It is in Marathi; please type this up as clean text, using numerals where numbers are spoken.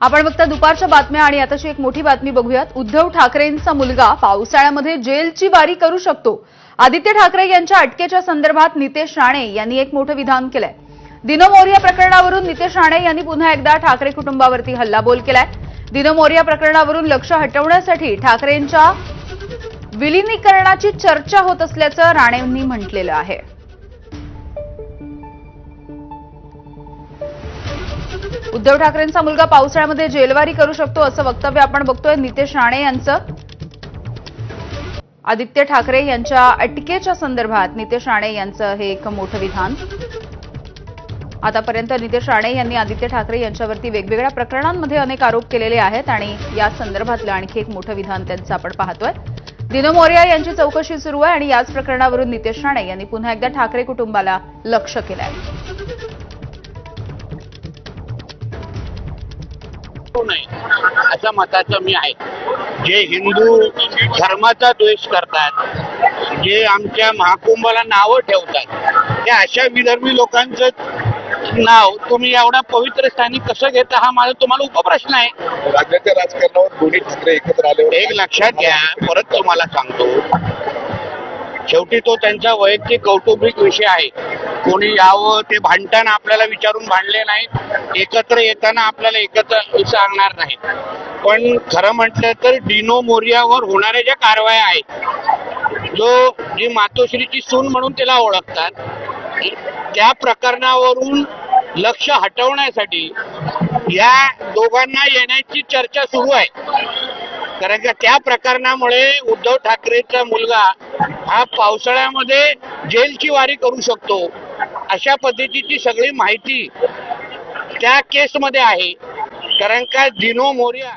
आपण फक्त दुपारच्या बातम्या आणि आताची एक मोठी बातमी बघूयात। उद्धव ठाकरेंचा मुलगा पावसाळ्यामध्ये जेलची वारी करू शकतो। आदित्य ठाकरे यांच्या अटकेच्या संदर्भात नितेश राणे यांनी एक मोठं विधान केलंय। दिनो मोरिया प्रकरणावरून नितेश राणे यांनी पुन्हा एकदा ठाकरे कुटुंबावरती हल्लाबोल केलाय। दिनो मोरिया प्रकरणावरून लक्ष हटवण्यासाठी ठाकरेंच्या विलीनीकरणाची चर्चा होत असल्याचं राणेंनी म्हटलेलं आहे। उद्धव ठाकरेंचा मुलगा पावसाळ्यामध्ये जेलवारी करू शकतो असं वक्तव्य आपण बघतोय नितेश राणे यांचं। आदित्य ठाकरे यांच्या अटकेच्या संदर्भात नितेश राणे यांचं हे एक मोठं विधान। आतापर्यंत नितेश राणे यांनी आदित्य ठाकरे यांच्यावरती वेगवेगळ्या प्रकरणांमध्ये अनेक आरोप केलेले आहेत आणि या संदर्भातलं आणखी एक मोठं विधान त्यांचं आपण पाहतोय। दिनो मोरिया यांची चौकशी सुरू आहे आणि याच प्रकरणावरून नितेश राणे यांनी पुन्हा एकदा ठाकरे कुटुंबाला लक्ष्य केलंय। अशा मताचं मी आहे। जे हिंदू धर्माचा द्वेष करतात, जे आमच्या महाकुंभाला नावं ठेवतात, त्या अशा विदर्भी लोकांचं नाव तुम्ही एवढ्या पवित्र स्थानी कसं घेता हा माझा तुम्हाला उपप्रश्न आहे। राज्याच्या राजकारणावर दोन्ही ठाकरे एकत्र आले। एक लक्षात घ्या, परत तुम्हाला सांगतो, शेवटी तो त्यांचा वैयक्तिक कौटुंबिक विषय आहे। कोणी यावं ते भांडताना आपल्याला विचारून भांडले नाहीत, एकत्र येताना आपल्याला एकत्र सांगणार नाहीत। पण खरं म्हटलं तर डिनो मोरियावर होणाऱ्या ज्या कारवाया आहेत, जी मातोश्रीची सून म्हणून त्याला ओळखतात, त्या प्रकरणावरून लक्ष हटवण्यासाठी या दोघांना येण्याची चर्चा सुरू आहे। कारण का त्या प्रकरणामुळे उद्धव ठाकरेचा मुलगा हा पावसाळ्यामध्ये जेलची वारी करू शकतो अशा पद्धतीची सगळी माहिती त्या केसमध्ये आहे। कारण का दिनो मोरिया